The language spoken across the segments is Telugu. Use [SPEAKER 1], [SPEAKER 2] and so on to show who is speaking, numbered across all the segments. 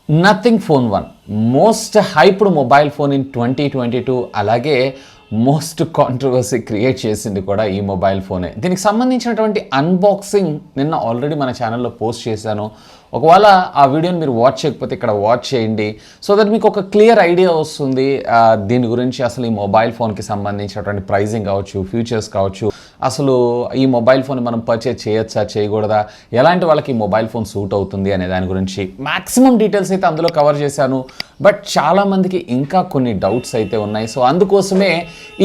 [SPEAKER 1] Nothing phone 1 most hyped mobile phone in 2022. అలాగే మోస్ట్ కాంట్రవర్సీ క్రియేట్ చేసింది కూడా ఈ మొబైల్ ఫోనే. దీనికి సంబంధించినటువంటి అన్బాక్సింగ్ నిన్న ఆల్రెడీ మన ఛానల్లో పోస్ట్ చేశాను. ఒకవేళ ఆ వీడియోని మీరు వాచ్ చేయకపోతే ఇక్కడ వాచ్ చేయండి, సో దట్ మీకు ఒక క్లియర్ ఐడియా వస్తుంది దీని గురించి. అసలు ఈ మొబైల్ ఫోన్కి సంబంధించినటువంటి ప్రైజింగ్ కావచ్చు, ఫీచర్స్ కావచ్చు, అసలు ఈ మొబైల్ ఫోన్ మనం పర్చేజ్ చేయొచ్చా చేయకూడదా, ఎలాంటి వాళ్ళకి ఈ మొబైల్ ఫోన్ సూట్ అవుతుంది అనే దాని గురించి మ్యాక్సిమం డీటెయిల్స్ అయితే అందులో కవర్ చేశాను. బట్ చాలామందికి ఇంకా కొన్ని డౌట్స్ అయితే ఉన్నాయి. సో అందుకోసమే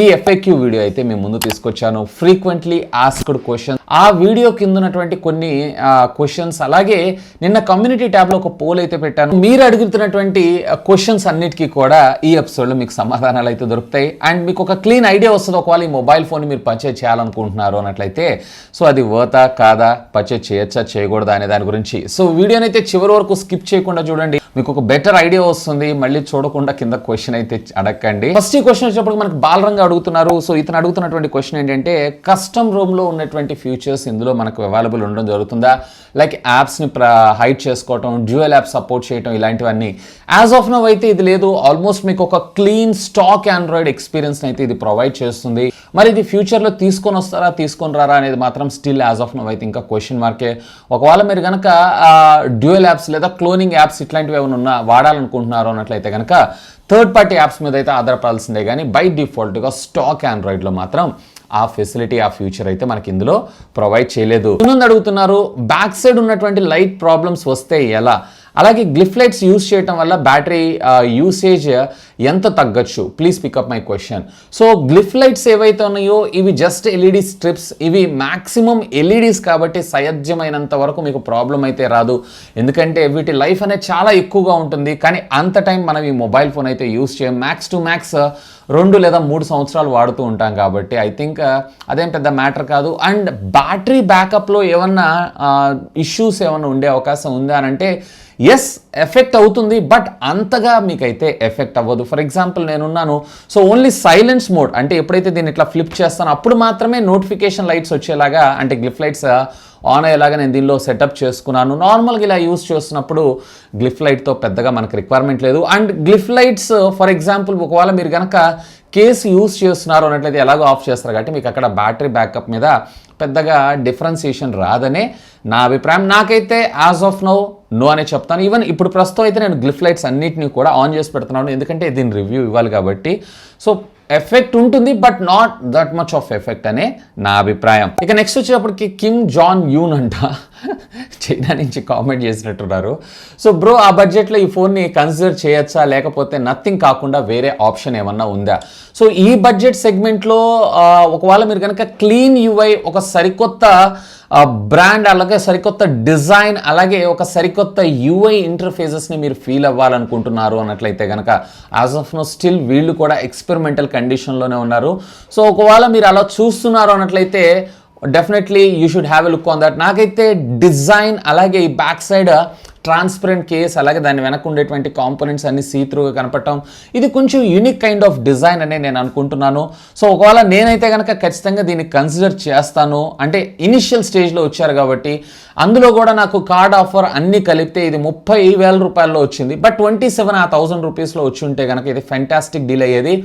[SPEAKER 1] ఈ ఎఫ్ఏక్యూ వీడియో అయితే మేము ముందు తీసుకొచ్చాను. ఫ్రీక్వెంట్లీ ఆస్క్డ్ క్వశ్చన్, ఆ వీడియో కింద ఉన్నటువంటి కొన్ని క్వశ్చన్స్, అలాగే నిన్న కమ్యూనిటీ ట్యాబ్లో ఒక పోల్ అయితే పెట్టాను. మీరు అడుగుతున్నటువంటి క్వశ్చన్స్ అన్నిటికీ కూడా ఈ ఎపిసోడ్లో మీకు సమాధానాలు అయితే దొరుకుతాయి. అండ్ మీకు ఒక క్లీన్ ఐడియా వస్తుంది ఒకవేళ ఈ మొబైల్ ఫోన్ మీరు పర్చేజ్ చేయాలనుకుంటున్నారు అన్నట్లయితే. సో అది వర్తా కాదా, పర్చేజ్ చేయొచ్చా చేయకూడదా అనే దాని గురించి. సో వీడియోని అయితే చివరి వరకు స్కిప్ చేయకుండా చూడండి, మీకు ఒక బెటర్ ఐడియా వస్తుంది. మళ్ళీ చూడకుండా కింద క్వశ్చన్ అయితే అడగండి. ఫస్ట్ ఈ క్వశ్చన్ వచ్చినప్పుడు మనకి బాలరంగా అడుగుతున్నారు. సో ఇతను అడుగుతున్నటువంటి క్వశ్చన్ ఏంటంటే, కస్టమ్ రూమ్లో ఉన్నటువంటి ఫీచర్స్ ఇందులో మనకు అవైలబుల్ ఉండడం జరుగుతుందా? లైక్ యాప్స్ని హైడ్ చేసుకోవటం, డ్యూయల్ యాప్ సపోర్ట్ చేయటం, ఇలాంటివన్నీ. యాజ్ ఆఫ్ నౌ అయితే ఇది లేదు. ఆల్మోస్ట్ మీకు ఒక క్లీన్ స్టాక్ ఆండ్రాయిడ్ ఎక్స్పీరియన్స్ అయితే ఇది ప్రొవైడ్ చేస్తుంది. మరి ఇది ఫ్యూచర్లో తీసుకొని వస్తారా తీసుకొని రారా అనేది మాత్రం స్టిల్ యాజ్ ఆఫ్ నౌ అయితే ఇంకా క్వశ్చన్ మార్కే. ఒకవేళ మీరు కనుక డ్యూయల్ యాప్స్ లేదా క్లోనింగ్ యాప్స్ ఇట్లాంటివి ఏమైనా వాడాలనుకుంటున్నారు అన్నట్లయితే కనుక థర్డ్ పార్టీ యాప్స్ మీద అయితే ఆధారపడాల్సిందే. కానీ బై డిఫాల్ట్గా స్టాక్ ఆండ్రాయిడ్లో మాత్రం ఆ ఫెసిలిటీ, ఆ ఫ్యూచర్ అయితే మనకి ఇందులో ప్రొవైడ్ చేయలేదు. ముందు అడుగుతున్నారు, బ్యాక్ సైడ్ ఉన్నటువంటి లైట్ ప్రాబ్లమ్స్ వస్తే ఎలా, అలాగే గ్లిఫ్ లైట్స్ యూజ్ చేయడం వల్ల బ్యాటరీ యూసేజ్ ఎంత తగ్గచ్చు? Please pickup my question. So glyph lights ఏవైతే ఉన్నాయో ఇవి జస్ట్ ఎల్ఈడి స్ట్రిప్స్, ఇవి మ్యాక్సిమం ఎల్ఈడీస్ కాబట్టి సాధ్యమైనంత వరకు మీకు ప్రాబ్లం అయితే రాదు. ఎందుకంటే వీటి లైఫ్ అనేది చాలా ఎక్కువగా ఉంటుంది. కానీ అంత టైం మనం ఈ మొబైల్ ఫోన్ అయితే యూజ్ చేయం. మ్యాక్స్ టు మ్యాక్స్ 2 లేదా 3 సంవత్సరాలు వాడుతూ ఉంటాం కాబట్టి ఐ థింక్ అదేం పెద్ద మ్యాటర్ కాదు. అండ్ బ్యాటరీ బ్యాకప్లో ఏమన్నా ఇష్యూస్ ఏమన్నా ఉండే అవకాశం ఉందా అని అంటే ఎస్, ఎఫెక్ట్ అవుతుంది. బట్ అంతగా మీకైతే ఎఫెక్ట్ అవ్వదు. ఫర్ ఎగ్జాంపుల్ నేనున్నాను, సో ఓన్లీ సైలెన్స్ మోడ్, అంటే ఎప్పుడైతే దీన్ని ఇట్లా ఫ్లిప్ చేస్తానో అప్పుడు మాత్రమే నోటిఫికేషన్ లైట్స్ వచ్చేలాగా, అంటే గ్లిఫ్ లైట్స్ ఆన్ అయ్యేలాగా నేను దీనిలో సెటప్ చేసుకున్నాను. నార్మల్గా ఇలా యూస్ చేస్తున్నప్పుడు గ్లిఫ్ లైట్తో పెద్దగా మనకు రిక్వైర్మెంట్ లేదు. And glyph lights for example ఒకవేళ మీరు కనుక కేసు యూస్ చేస్తున్నారు అన్నట్లయితే ఎలాగో ఆఫ్ చేస్తారు కాబట్టి మీకు అక్కడ బ్యాటరీ బ్యాకప్ మీద పెద్దగా డిఫరెన్సియేషన్ రాదనే నా అభిప్రాయం. నాకైతే యాజ్ ఆఫ్ నౌ నో అనే చెప్తాను. ఈవెన్ ఇప్పుడు ప్రస్తుతం అయితే నేను గ్లిఫ్ లైట్స్ అన్నిటిని కూడా ఆన్ చేసి పెడుతున్నాను, ఎందుకంటే దీని రివ్యూ ఇవ్వాలి కాబట్టి. సో ఎఫెక్ట్ ఉంటుంది, but not that much of effect అనే నా అభిప్రాయం. ఇక నెక్స్ట్ వచ్చేటప్పటికి కిమ్ జాన్ యూన్ అంట చైనా నుంచి కామెంట్ చేసినట్టున్నారు. సో బ్రో, ఆ బడ్జెట్లో ఈ ఫోన్ని కన్సిడర్ చేయొచ్చా, లేకపోతే నథింగ్ కాకుండా వేరే ఆప్షన్ ఏమన్నా ఉందా? సో ఈ బడ్జెట్ సెగ్మెంట్లో ఒకవేళ మీరు కనుక క్లీన్ యూఐ, ఒక సరికొత్త బ్రాండ్, అలాగే సరికొత్త డిజైన్, అలాగే ఒక సరికొత్త యూఐ ఇంటర్ఫేసెస్ని మీరు ఫీల్ అవ్వాలనుకుంటున్నారు అన్నట్లయితే కనుక యాజ్ ఆఫ్ నో స్టిల్ వీళ్ళు కూడా ఎక్స్పెరిమెంటల్ కండిషన్లోనే ఉన్నారు. సో ఒకవేళ మీరు అలా చూస్తున్నారు అన్నట్లయితే definitely you should have a look on that. నాకైతే డిజైన్, అలాగే ఈ బ్యాక్ సైడ్ ట్రాన్స్పరెంట్ కేస్, అలాగే దాని వెనక ఉండేటువంటి కాంపోనెంట్స్ అన్ని సీత్రూగా కనపడటం, ఇది కొంచెం యూనిక్ కైండ్ ఆఫ్ డిజైన్ అనే నేను అనుకుంటున్నాను. సో ఒకవేళ నేనైతే కనుక ఖచ్చితంగా దీన్ని కన్సిడర్ చేస్తాను. అంటే ఇనిషియల్ స్టేజ్లో వచ్చారు కాబట్టి, అందులో కూడా నాకు కార్డ్ ఆఫర్ అన్నీ కలిపితే ఇది 30,000 రూపాయల్లో వచ్చింది. బట్ 27,000 రూపీస్లో వచ్చి ఉంటే కనుక ఇది ఫెంటాస్టిక్ డీల్ అయ్యేది.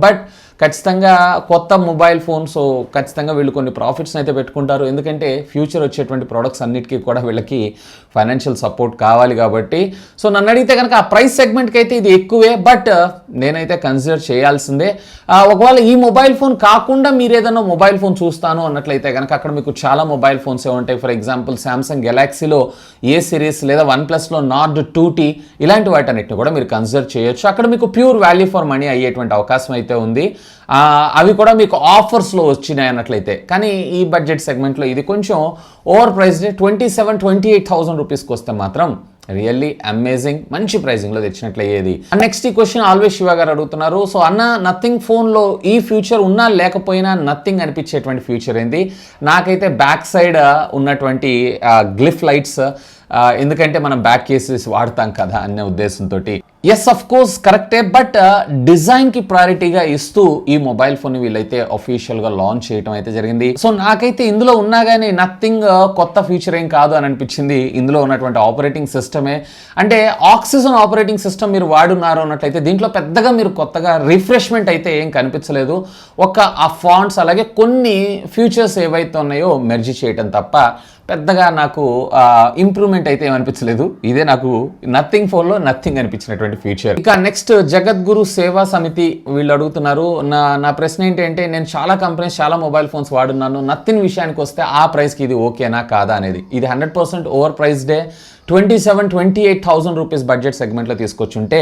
[SPEAKER 1] బట్ ఖచ్చితంగా కొత్త మొబైల్ ఫోన్, సో ఖచ్చితంగా వీళ్ళు కొన్ని ప్రాఫిట్స్ని అయితే పెట్టుకుంటారు. ఎందుకంటే ఫ్యూచర్ వచ్చేటువంటి ప్రోడక్ట్స్ అన్నిటికీ కూడా వీళ్ళకి ఫైనాన్షియల్ సపోర్ట్ కావాలి కాబట్టి. సో నన్ను అడిగితే కనుక ఆ ప్రైస్ సెగ్మెంట్కి అయితే ఇది ఎక్కువే, బట్ నేనైతే కన్సిడర్ చేయాల్సిందే. ఒకవేళ ఈ మొబైల్ ఫోన్ కాకుండా మీరు ఏదైనా మొబైల్ ఫోన్ చూస్తాను అన్నట్లయితే కనుక అక్కడ మీకు చాలా మొబైల్ ఫోన్స్ ఉంటాయి. ఫర్ ఎగ్జాంపుల్ సామ్సంగ్ గెలాక్సీలో ఏ సిరీస్, లేదా OnePlusలో నార్డ్ 2T, ఇలాంటి వాటన్నిటిని కూడా మీరు కన్సిడర్ చేయొచ్చు. అక్కడ మీకు ప్యూర్ వాల్యూ ఫర్ మనీ అయ్యేటువంటి అవకాశం అయితే ఉంది. అవి కూడా మీకు ఆఫర్స్లో వచ్చినాయి అన్నట్లయితే. కానీ ఈ బడ్జెట్ సెగ్మెంట్లో ఇది కొంచెం ఓవర్ ప్రైస్డ్. 27,000-28,000 రూపీస్కి వస్తే మాత్రం రియల్లీ అమేజింగ్, మంచి ప్రైజింగ్లో తెచ్చినట్లు అయ్యేది. నెక్స్ట్ ఈ క్వశ్చన్ ఆల్వేస్ శివ గారు అడుగుతున్నారు. సో అన్న, నథింగ్ ఫోన్లో ఈ ఫ్యూచర్ ఉన్నా లేకపోయినా నథింగ్ అనిపించేటువంటి ఫ్యూచర్ ఏంది? నాకైతే బ్యాక్ సైడ్ ఉన్నటువంటి గ్లిఫ్ లైట్స్, ఎందుకంటే మనం బ్యాక్ కేసెస్ వాడతాం కదా అనే ఉద్దేశంతో ఎస్ అఫ్ కోర్స్ కరెక్టే, బట్ డిజైన్కి ప్రయారిటీగా ఇస్తూ ఈ మొబైల్ ఫోన్ వీళ్ళైతే అఫీషియల్గా లాంచ్ చేయడం అయితే జరిగింది. సో నాకైతే ఇందులో ఉన్నా కానీ నథింగ్ కొత్త ఫీచర్ ఏం కాదు అని అనిపించింది. ఇందులో ఉన్నటువంటి ఆపరేటింగ్ సిస్టమే, అంటే ఆక్సిజన్ ఆపరేటింగ్ సిస్టమ్ మీరు వాడున్నారు అన్నట్లయితే దీంట్లో పెద్దగా మీరు కొత్తగా రిఫ్రెష్మెంట్ అయితే ఏం కనిపించలేదు. ఒక ఆ ఫాంట్స్ అలాగే కొన్ని ఫీచర్స్ ఏవైతే ఉన్నాయో మెర్జ్ చేయటం తప్ప పెద్దగా నాకు ఇంప్రూవ్మెంట్ అయితే ఏమనిపించలేదు. ఇదే నాకు నథింగ్ ఫోన్లో నథింగ్ అనిపించినటువంటి ఫీచర్. ఇక నెక్స్ట్ జగద్గురు సేవా సమితి వీళ్ళు అడుగుతున్నారు, నా ప్రశ్న ఏంటంటే నేను చాలా కంపెనీస్ చాలా మొబైల్ ఫోన్స్ వాడున్నాను, నథింగ్ విషయానికి వస్తే ఆ ప్రైస్కి ఇది ఓకేనా కాదా అనేది. ఇది 100% ఓవర్ ప్రైస్డే. 27,000-28,000 రూపీస్ బడ్జెట్ సెగ్మెంట్లో తీసుకొచ్చుంటే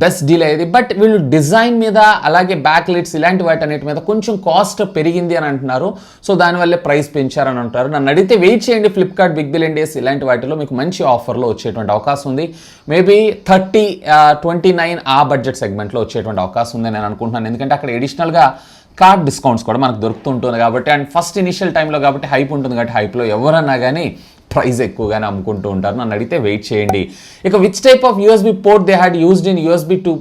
[SPEAKER 1] బెస్ట్ డీల్ అయ్యేది. బట్ వీళ్ళు డిజైన్ మీద అలాగే బ్యాక్ లైట్స్ ఇలాంటి వాటన్నిటి మీద కొంచెం కాస్ట్ పెరిగింది అని అంటున్నారు. సో దానివల్లే ప్రైస్ పెంచారని అంటారు. నన్ను అడిగితే వెయిట్ చేయండి, ఫ్లిప్కార్ట్ బిగ్ బిలియన్ డేస్ ఇలాంటి వాటిలో మీకు మంచి ఆఫర్లో వచ్చేటువంటి అవకాశం ఉంది. మేబీ 30-29 ఆ బడ్జెట్ సెగ్మెంట్లో వచ్చేటువంటి అవకాశం ఉంది నేను అనుకుంటున్నాను. ఎందుకంటే అక్కడ ఎడిషనల్గా కార్డ్ డిస్కౌంట్స్ కూడా మనకు దొరుకుతుంటుంది కాబట్టి, అండ్ ఫస్ట్ ఇనిషియల్ టైంలో కాబట్టి హైప్ ఉంటుంది కాబట్టి హైప్లో ఎవరన్నా కానీ ప్రైస్ ఎక్కువగానే అమ్ముకుంటూ ఉంటారు. నన్ను అడిగితే వెయిట్ చేయండి. ఇక which type of USB port they had used in USB 2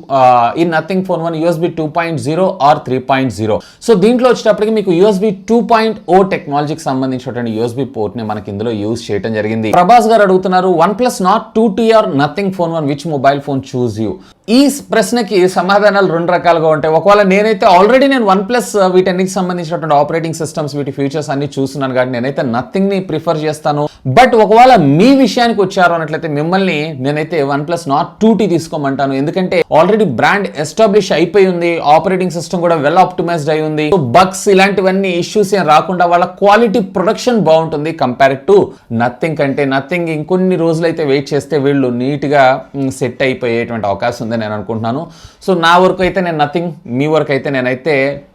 [SPEAKER 1] in Nothing phone 1 USB 2.0 or 3.0. So దీంట్లో వచ్చేటప్పటికి మీకు USB 2.0 టెక్నాలజీకి సంబంధించినటువంటి USB పోర్ట్ ని మనకి ఇందులో యూజ్ చేయడం జరిగింది. ప్రభాస్ గారు అడుగుతున్నారు, OnePlus Nord 2T or Nothing phone 1 which mobile phone choose you. ఈ ప్రశ్నకి సమాధానాలు రెండు రకాలుగా ఉంటాయి. ఒకవేళ నేనైతే ఆల్రెడీ నేను OnePlus వీటన్నిటికి సంబంధించినటువంటి ఆపరేటింగ్ సిస్టమ్స్ వీటి ఫీచర్స్ అన్ని చూస్తున్నాను కాబట్టి నేనైతే నథింగ్ ని ప్రిఫర్ చేస్తాను. బట్ ఒకవేళ మీ విషయానికి వచ్చారు అన్నట్లయితే మిమ్మల్ని నేనైతే OnePlus Nord 2T తీసుకోమంటాను. ఎందుకంటే ఆల్రెడీ బ్రాండ్ ఎస్టాబ్లిష్ అయిపోయి ఉంది, ఆపరేటింగ్ సిస్టమ్ కూడా వెల్ ఆప్టిమైజ్డ్ అయి ఉంది. బగ్స్ ఇలాంటివన్నీ ఇష్యూస్ ఏం రాకుండా వాళ్ళ క్వాలిటీ ప్రొడక్షన్ బాగుంటుంది కంపేర్ టు నథింగ్ కంటే. నథింగ్ ఇంకొన్ని రోజులైతే వెయిట్ చేస్తే వీళ్ళు నీట్ గా సెట్ అయిపోయేటువంటి అవకాశం ఉంది నేను అనుకుంటున్నాను. సో నా వరకు అయితే నేను నథింగ్, మీ వరకు అయితే నేనైతే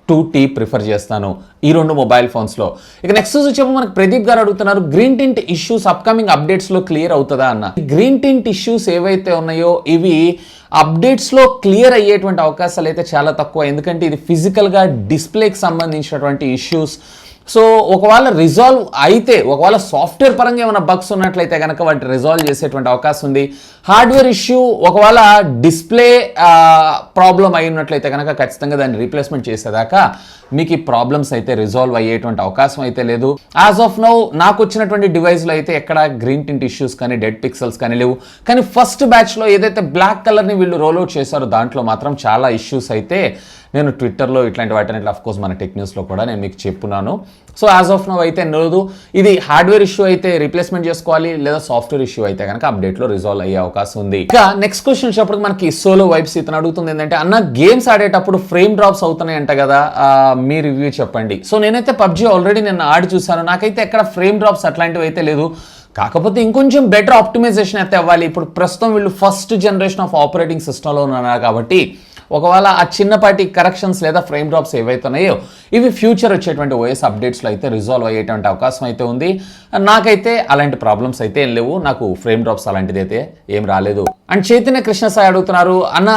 [SPEAKER 1] 2T ప్రిఫర్ చేస్తాను ఈ రెండు మొబైల్ ఫోన్స్లో. ఇక నెక్స్ట్ వచ్చేమో మనకు ప్రదీప్ గారు అడుగుతున్నారు, గ్రీన్ టింట్ ఇష్యూస్ అప్కమింగ్ అప్డేట్స్లో క్లియర్ అవుతుందా అన్న. గ్రీన్ టింట్ ఇష్యూస్ ఏవైతే ఉన్నాయో ఇవి అప్డేట్స్లో క్లియర్ అయ్యేటువంటి అవకాశాలు అయితే చాలా తక్కువ. ఎందుకంటే ఇది ఫిజికల్గా డిస్ప్లేకి సంబంధించినటువంటి ఇష్యూస్. సో ఒకవేళ రిజాల్వ్ అయితే, ఒకవేళ సాఫ్ట్వేర్ పరంగా ఏమైనా బగ్స్ ఉన్నట్లయితే కనుక వాటిని రిజాల్వ్ చేసేటువంటి అవకాశం ఉంది. హార్డ్వేర్ ఇష్యూ ఒకవేళ డిస్ప్లే ప్రాబ్లం అయి ఉన్నట్లయితే కనుక ఖచ్చితంగా దాన్ని రీప్లేస్మెంట్ చేసేదాకా మీకు ఈ ప్రాబ్లమ్స్ అయితే రిజాల్వ్ అయ్యేటువంటి అవకాశం అయితే లేదు. యాజ్ ఆఫ్ నౌ నాకు వచ్చినటువంటి డివైస్లో అయితే ఎక్కడ గ్రీన్ టింట్ ఇష్యూస్ కానీ డెడ్ పిక్సెల్స్ కానీ లేవు. కానీ ఫస్ట్ బ్యాచ్లో ఏదైతే బ్లాక్ కలర్ని వీళ్ళు రోల్అవుట్ చేశారో దాంట్లో మాత్రం చాలా ఇష్యూస్ అయితే నేను ట్విట్టర్లో ఇట్లాంటి వాటిని అఫ్కోర్స్ మన టెక్ న్యూస్లో కూడా నేను మీకు చెప్పున్నాను. సో యాజ్ ఆఫ్ నౌ అయితే లేదు. ఇది హార్డ్వేర్ ఇష్యూ అయితే రీప్లేస్మెంట్ చేసుకోవాలి, లేదా సాఫ్ట్వేర్ ఇష్యూ అయితే కనుక అప్డేట్లో రిజాల్వ్ అయ్యే అవకాశం ఉంది. ఇక నెక్స్ట్ క్వశ్చన్ వచ్చేప్పటికి మనకి సోలో వైబ్స్ ఇతను అడుగుతుంది ఏంటంటే, అన్న గేమ్స్ ఆడేటప్పుడు ఫ్రేమ్ డ్రాప్స్ అవుతున్నాయి అంట కదా, మీ రివ్యూ చెప్పండి. సో నేనైతే పబ్జీ ఆల్రెడీ నేను ఆడి చూసాను, నాకైతే ఎక్కడ ఫ్రేమ్ డ్రాప్స్ అట్లాంటివి అయితే లేదు. కాకపోతే ఇంకొంచెం బెటర్ ఆప్టిమైజేషన్ అయితే అవ్వాలి. ఇప్పుడు ప్రస్తుతం వీళ్ళు ఫస్ట్ జనరేషన్ ఆఫ్ ఆపరేటింగ్ సిస్టంలో ఉన్నారు కాబట్టి ఒకవేళ ఆ చిన్నపాటి కరెక్షన్స్ లేదా ఫ్రేమ్ డ్రాప్స్ ఏవైతే ఉన్నాయో ఇవి ఫ్యూచర్ వచ్చేటువంటి ఓఎస్ అప్డేట్స్లో అయితే రిజాల్వ్ అయ్యేటువంటి అవకాశం అయితే ఉంది. నాకైతే అలాంటి ప్రాబ్లమ్స్ అయితే ఏం లేవు, నాకు ఫ్రేమ్ డ్రాప్స్ అలాంటిది అయితే ఏం రాలేదు. అండ్ చైతన్య కృష్ణ సాయి అడుగుతున్నారు, అన్న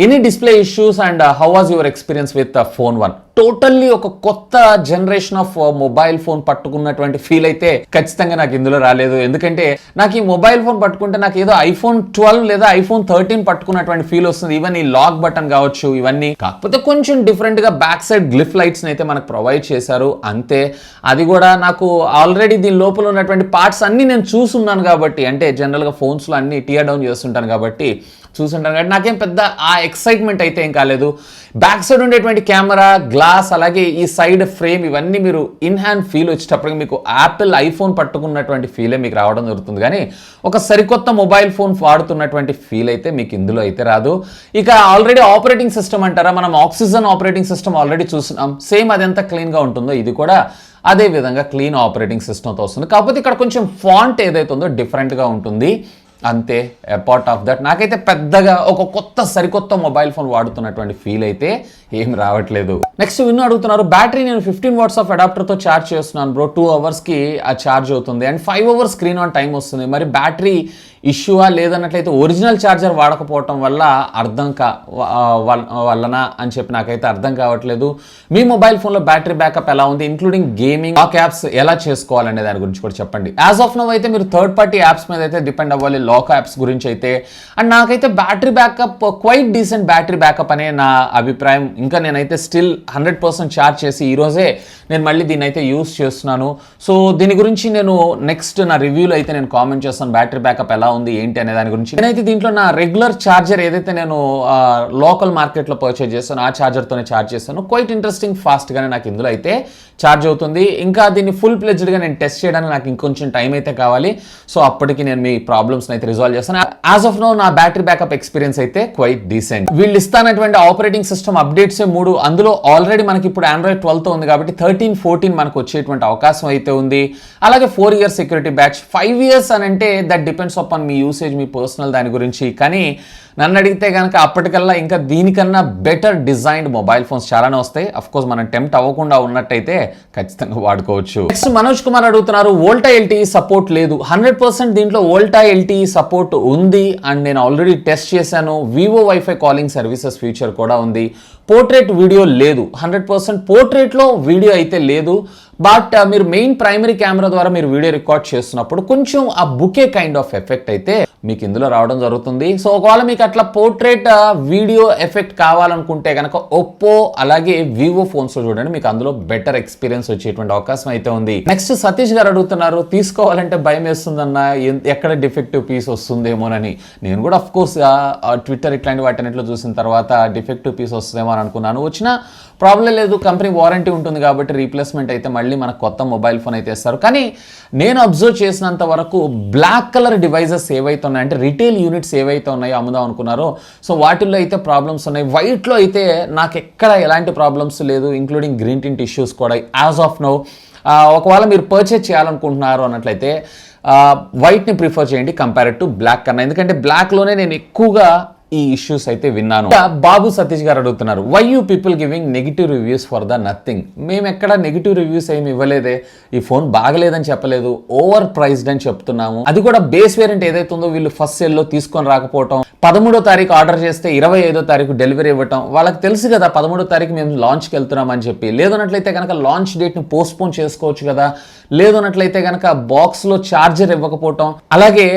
[SPEAKER 1] any display issues and how was your experience with phone 1. Totally ఒక కొత్త జనరేషన్ ఆఫ్ మొబైల్ ఫోన్ పట్టుకున్నటువంటి ఫీల్ అయితే ఖచ్చితంగా నాకు ఇందులో రాలేదు. ఎందుకంటే నాకు ఈ మొబైల్ ఫోన్ పట్టుకుంటే నాకు ఏదో iPhone 12 లేదా iPhone 13 పట్టుకున్నటువంటి ఫీల్ వస్తుంది. ఈవెన్ ఈ లాక్ బటన్ కావచ్చు ఇవన్నీ. కాకపోతే కొంచెం డిఫరెంట్ గా బ్యాక్ సైడ్ గ్లిఫ్ లైట్స్ అయితే మనకు ప్రొవైడ్ చేశారు అంతే. అది కూడా నాకు ఆల్రెడీ దీని లోపల ఉన్నటువంటి పార్ట్స్ అన్ని నేను చూసున్నాను కాబట్టి, అంటే జనరల్ గా ఫోన్స్ లో అన్ని టియర్ డౌన్ చేస్తుంటాను కాబట్టి చూసుంటాను కాబట్టి నాకేం పెద్ద ఆ ఎక్సైట్మెంట్ అయితే ఏం కాలేదు. బ్యాక్ సైడ్ ఉండేటువంటి కెమెరా, గ్లాస్, అలాగే ఈ సైడ్ ఫ్రేమ్ ఇవన్నీ మీరు ఇన్ హ్యాండ్ ఫీల్ వచ్చేటప్పటికి మీకు యాపిల్ ఐఫోన్ పట్టుకున్నటువంటి ఫీలే మీకు రావడం జరుగుతుంది. కానీ ఒక సరికొత్త మొబైల్ ఫోన్ వాడుతున్నటువంటి ఫీల్ అయితే మీకు ఇందులో అయితే రాదు. ఇక ఆల్రెడీ ఆపరేటింగ్ సిస్టమ్ అంటారా, మనం ఆక్సిజన్ ఆపరేటింగ్ సిస్టమ్ ఆల్రెడీ చూస్తున్నాం. సేమ్ అది ఎంత క్లీన్గా ఉంటుందో ఇది కూడా అదే విధంగా క్లీన్ ఆపరేటింగ్ సిస్టమ్తో వస్తుంది. కాకపోతే ఇక్కడ కొంచెం ఫాంట్ ఏదైతే ఉందో డిఫరెంట్గా ఉంటుంది అంతే. అపార్ట్ ఆఫ్ దట్ నాకైతే పెద్దగా ఒక సరికొత్త మొబైల్ ఫోన్ వాడుతున్నటువంటి ఫీల్ అయితే ఏం రావట్లేదు. నెక్స్ట్ విన్ను అడుగుతున్నారు, బ్యాటరీ నేను 15 వాట్స్ ఆఫ్ అడాప్టర్తో ఛార్జ్ చేస్తున్నాను బ్రో, 2 అవర్స్కి ఆ ఛార్జ్ అవుతుంది and 5 hours screen on time వస్తుంది. మరి బ్యాటరీ ఇష్యూవా లేదన్నట్లయితే ఒరిజినల్ ఛార్జర్ వాడకపోవటం వల్ల వల్లన అని చెప్పి నాకైతే అర్థం కావట్లేదు. మీ మొబైల్ ఫోన్లో బ్యాటరీ బ్యాకప్ ఎలా ఉంది, ఇంక్లూడింగ్ గేమింగ్ లాక్ యాప్స్ ఎలా చేసుకోవాలనే దాని గురించి కూడా చెప్పండి. యాజ్ ఆఫ్ నౌ అయితే మీరు థర్డ్ పార్టీ యాప్స్ మీద అయితే డిపెండ్ అవ్వాలి, లాక్ యాప్స్ గురించి అయితే. అండ్ నాకైతే battery backup quite decent battery backup అనే నా అభిప్రాయం. ఇంకా నేనైతే స్టిల్ 100% ఛార్జ్ చేసి ఈరోజే నేను మళ్ళీ దీన్ని అయితే యూస్ చేస్తున్నాను. సో దీని గురించి నేను నెక్స్ట్ నా రివ్యూలో అయితే నేను కామెంట్ చేస్తాను, బ్యాటరీ బ్యాకప్ ఎలా ఉంది ఏంటి అనే దాని గురించి. నేనైతే దీంట్లో నా రెగ్యులర్ ఛార్జర్ ఏదైతే నేను లోకల్ మార్కెట్లో పర్చేజ్ చేస్తాను ఆ ఛార్జర్తోనే ఛార్జ్ చేస్తాను. క్వైట్ ఇంట్రెస్టింగ్ ఫాస్ట్గానే నాకు ఇందులో అయితే ఛార్జ్ అవుతుంది. ఇంకా దీన్ని ఫుల్ ప్లెజ్డ్గా నేను టెస్ట్ చేయడానికి నాకు ఇంకొంచెం టైం అయితే కావాలి. సో అప్పటికి నేను మీ ప్రాబ్లమ్స్ని అయితే రిజాల్వ్ చేస్తాను. యాజ్ ఆఫ్ నో నా బ్యాటరీ బ్యాకప్ ఎక్స్పీరియన్స్ అయితే క్వైట్ డీసెంట్. వీళ్ళు ఇస్తానటువంటి ఆపరేటింగ్ సిస్టమ్ అప్డేట్స్ 3, అందులో ఆల్రెడీ మనకి ఇప్పుడు ఆండ్రాయిడ్ 12తో ఉంది కాబట్టి 13, 14 మనకు వచ్చేటువంటి అవకాశం అయితే ఉంది. అలాగే 4 years సెక్యూరిటీ బ్యాచ్. 5 years అని అంటే that depends upon me usage, me personal దాని గురించి. కానీ నన్ను అడిగితే కనుక అప్పటికల్లా ఇంకా దీనికన్నా బెటర్ డిజైన్డ్ మొబైల్ ఫోన్స్ చాలానే వస్తాయి. అఫ్ కోర్స్ మనం టెంప్ట్ అవ్వకుండా ఉన్నట్టయితే ఖచ్చితంగా వాడుకోవచ్చు. నెక్స్ట్ మనోజ్ కుమార్ అడుగుతున్నారు, వోల్టా ఎల్టీఈ సపోర్ట్ లేదు. 100% దీంట్లో వోల్టా ఎల్టీఈ సపోర్ట్ ఉంది అండ్ నేను ఆల్రెడీ టెస్ట్ చేశాను. Vivo wifi calling services feature కూడా ఉంది. పోర్ట్రేట్ వీడియో లేదు. 100% పోర్ట్రేట్లో వీడియో అయితే లేదు. బట్ మీరు మెయిన్ ప్రైమరీ కెమెరా ద్వారా మీరు వీడియో రికార్డ్ చేస్తున్నప్పుడు కొంచెం ఆ బుకే కైండ్ ఆఫ్ ఎఫెక్ట్ అయితే మీకు ఇందులో రావడం జరుగుతుంది. సో ఒకవేళ మీకు అట్లా పోర్ట్రేట్ వీడియో ఎఫెక్ట్ కావాలనుకుంటే కనుక ఒప్పో అలాగే వివో ఫోన్స్లో చూడండి, మీకు అందులో బెటర్ ఎక్స్పీరియన్స్ వచ్చేటువంటి అవకాశం అయితే ఉంది. నెక్స్ట్ సతీష్ గారు అడుగుతున్నారు, తీసుకోవాలంటే భయం వేస్తుందన్న, ఎక్కడ డిఫెక్టివ్ పీస్ వస్తుందేమోనని. నేను కూడా అఫ్ కోర్స్ ట్విట్టర్ ఇట్లాంటి వాటిలో చూసిన తర్వాత డిఫెక్టివ్ పీస్ వస్తుందేమో అని అనుకున్నాను. వచ్చిన ప్రాబ్లం లేదు, కంపెనీ వారంటీ ఉంటుంది కాబట్టి రీప్లేస్మెంట్ అయితే మళ్ళీ మనకు కొత్త మొబైల్ ఫోన్ అయితే ఇస్తారు. కానీ నేను అబ్జర్వ్ చేసినంత వరకు బ్లాక్ కలర్ డివైజెస్ ఏవైతే ఉన్నాయో, అంటే రిటైల్ యూనిట్స్ ఏవైతే ఉన్నాయో అమ్ముదాం అనుకున్నారో, సో వాటిల్లో అయితే ప్రాబ్లమ్స్ ఉన్నాయి. వైట్లో అయితే నాకు ఎక్కడ ఎలాంటి ప్రాబ్లమ్స్ లేదు, ఇంక్లూడింగ్ గ్రీన్ టింట్ ఇష్యూస్ కూడా యాజ్ ఆఫ్ నౌ. ఒకవేళ మీరు పర్చేజ్ చేయాలనుకుంటున్నారు అన్నట్లయితే వైట్ని ప్రిఫర్ చేయండి కంపేర్డ్ టు బ్లాక్ కన్నా. ఎందుకంటే బ్లాక్లోనే నేను ఎక్కువగా ఈ ఇష్యూస్ అయితే విన్నాను. బాబు సతీష్ గారు అడుగుతున్నారు, why you people giving negative reviews for the Nothing. మేము ఎక్కడ నెగిటివ్ రివ్యూస్ ఏమి ఇవ్వలేదే, ఈ ఫోన్ బాగలేదని చెప్పలేదు, ఓవర్ ప్రైస్డ్ అని చెప్తున్నాము. అది కూడా బేస్ వేరియంట్ ఏదైతే ఉందో వీళ్ళు ఫస్ట్ సేల్లో తీసుకొని రాకపోవటం, 13వ తారీఖు ఆర్డర్ చేస్తే 25వ తారీఖు డెలివరీ ఇవ్వటం. వాళ్ళకి తెలుసు కదా 13వ తారీఖు మేము లాంచ్కి వెళ్తున్నాం అని చెప్పి. లేదన్నట్లయితే కనుక లాంచ్ డేట్ని పోస్ట్పోన్ చేసుకోవచ్చు కదా. లేదన్నట్లయితే కనుక బాక్స్లో ఛార్జర్ ఇవ్వకపోవటం, అలాగే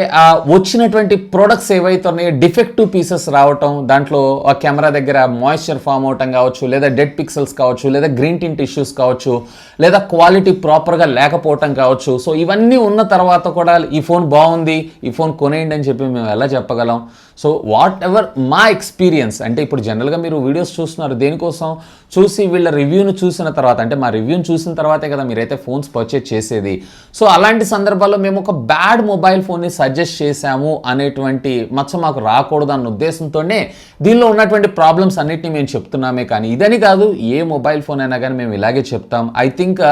[SPEAKER 1] వచ్చినటువంటి ప్రొడక్ట్స్ ఏవైతే ఉన్నాయో డిఫెక్టివ్ పీసెస్ రావటం, దాంట్లో కెమెరా దగ్గర మాయిశ్చర్ ఫామ్ అవటం కావచ్చు, లేదా డెడ్ పిక్సెల్స్ కావచ్చు, లేదా గ్రీన్ టింట్ ఇష్యూస్ కావచ్చు, లేదా క్వాలిటీ ప్రాపర్గా లేకపోవటం కావచ్చు. సో ఇవన్నీ ఉన్న తర్వాత కూడా ఈ ఫోన్ బాగుంది, ఈ ఫోన్ కొనేయండి అని చెప్పి మేము ఎలా చెప్పగలం? సో వాట్ ఎవర్ మా ఎక్స్పీరియన్స్, అంటే ఇప్పుడు జనరల్గా మీరు వీడియోస్ చూస్తున్నారు దేనికోసం, చూసి వీళ్ళ రివ్యూను చూసిన తర్వాత, అంటే మా రివ్యూని చూసిన తర్వాతే కదా మీరైతే ఫోన్స్ పర్చేజ్ చేసేది. సో అలాంటి సందర్భాల్లో మేము ఒక బ్యాడ్ మొబైల్ ఫోన్ని సజెస్ట్ చేశాము అనేటువంటి మచ్చ మాకు రాకూడదు అన్న ఉద్దేశంతోనే దీనిలో ఉన్నటువంటి ప్రాబ్లమ్స్ అన్నిటిని మేము చెప్తున్నామే. కానీ ఇదని కాదు, ఏ మొబైల్ ఫోన్ అయినా కానీ మేము ఇలాగే చెప్తాం. ఐ థింక్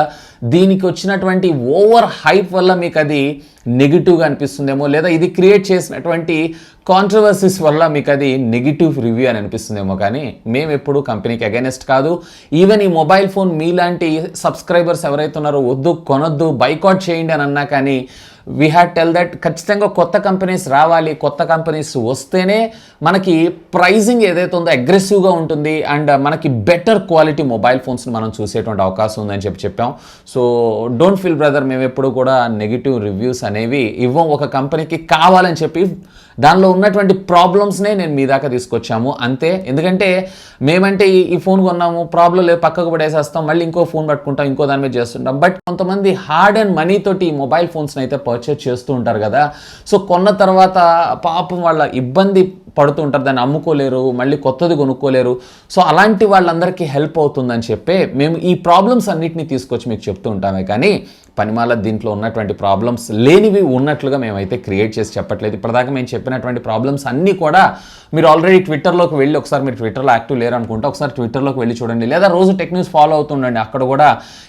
[SPEAKER 1] దీనికి వచ్చినటువంటి ఓవర్ హైప్ వల్ల మీకు అది నెగిటివ్గా అనిపిస్తుందేమో, లేదా ఇది క్రియేట్ చేసినటువంటి కాంట్రవర్సీస్ వల్ల మీకు అది నెగిటివ్ రివ్యూ అని అనిపిస్తుందేమో. కానీ మేము ఎప్పుడు కంపెనీకి అగైనెస్ట్ కాదు. ఈవెన్ ఈ మొబైల్ ఫోన్ మీలాంటి సబ్స్క్రైబర్స్ ఎవరైతే ఉన్నారో వద్దు, కొనొద్దు, బైకాట్ చేయండి అని అన్నా కానీ వీ హ్యాడ్ టెల్ దట్ ఖచ్చితంగా కొత్త కంపెనీస్ రావాలి. కొత్త కంపెనీస్ వస్తేనే మనకి ప్రైజింగ్ ఏదైతే ఉందో అగ్రెసివ్గా ఉంటుంది అండ్ మనకి బెటర్ క్వాలిటీ మొబైల్ ఫోన్స్ని మనం చూసేటువంటి అవకాశం ఉందని చెప్పాం. సో డోంట్ ఫీల్ బ్రదర్, మేము ఎప్పుడు కూడా నెగిటివ్ రివ్యూస్ అనేవి ఇవ్వం. ఒక కంపెనీకి కావాలని చెప్పి దానిలో ఉన్నటువంటి ప్రాబ్లమ్స్నే నేను మీ దాకా తీసుకొచ్చాము అంతే. ఎందుకంటే మేమంటే ఈ ఫోన్ కొన్నాము, ప్రాబ్లం లేదు, పక్కకు పడేసేస్తాం, మళ్ళీ ఇంకో ఫోన్ పట్టుకుంటాం, ఇంకో దాని మీద చేస్తుంటాం. బట్ కొంతమంది హార్డ్ అండ్ మనీ తోటి ఈ మొబైల్ ఫోన్స్ని అయితే పర్చేజ్ చేస్తూ ఉంటారు కదా. సో కొన్న తర్వాత పాపం వాళ్ళ ఇబ్బంది పడుతూ ఉంటారు, దాన్ని అమ్ముకోలేరు, మళ్ళీ కొత్తది కొనుక్కోలేరు. సో అలాంటి వాళ్ళందరికీ హెల్ప్ అవుతుందని చెప్పే మేము ఈ ప్రాబ్లమ్స్ అన్నిటినీ తీసుకొచ్చి మీకు చెప్తూ ఉంటామే. కానీ పనిమాల దీంట్లో ఉన్నటువంటి ప్రాబ్లమ్స్ లేనివి ఉన్నట్లుగా మేమైతే క్రియేట్ చేసి చెప్పట్లేదు. ఇప్పటిదాకా మేము చెప్పినటువంటి ప్రాబ్లమ్స్ అన్నీ కూడా మీరు ఆల్రెడీ ట్విట్టర్లోకి వెళ్ళి, ఒకసారి మీరు ట్విట్టర్లో యాక్టివ్ లేరు అనుకుంటే ఒకసారి ట్విట్టర్లోకి వెళ్ళి చూడండి, లేదా రోజు టెక్ న్యూస్ ఫాలో అవుతుండండి. అక్కడ కూడా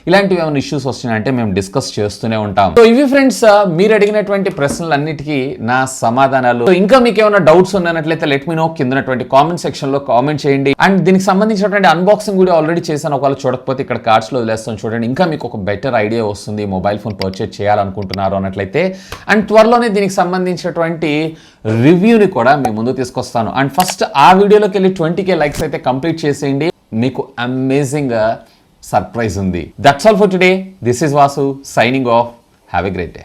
[SPEAKER 1] ఇలాంటివి ఏమైనా ఇష్యూస్ వస్తున్నాయంటే మేము డిస్కస్ చేస్తూనే ఉంటాం. సో ఇవి ఫ్రెండ్స్ మీరు అడిగినటువంటి ప్రశ్నలన్నిటికీ నా సమాధానాలు. సో ఇంకా మీకు ఏమైనా డౌట్స్ ఉన్నట్లయితే లెట్ మీ నో, కిందనటువంటి కామెంట్ సెక్షన్లో కామెంట్ చేయండి. అండ్ దీనికి సంబంధించినటువంటి అన్బాక్సింగ్ వీడియో ఆల్రెడీ చేశాను, ఒకవేళ చూడకపోతే ఇక్కడ కార్డ్స్లో వదిలేస్తాను చూడండి. ఇంకా మీకు ఒక బెటర్ ఐడియా వస్తుంది మొబైల్ ఫోన్ పర్చేజ్ చేయాలనుకుంటున్నారు అన్నట్లయితే, అండ్ త్వరలోనే దీనికి సంబంధించినటువంటి రివ్యూని కూడా మీ ముందు తీసుకొస్తాను. అండ్ ఫస్ట్ ఆ వీడియోలోకి వెళ్ళి 20K లైక్స్ అయితే కంప్లీట్ చేసేయండి, మీకు అమేజింగ్ సర్ప్రైజ్ ఉంది. That's all for today. This is Vasu signing off. Have a great day.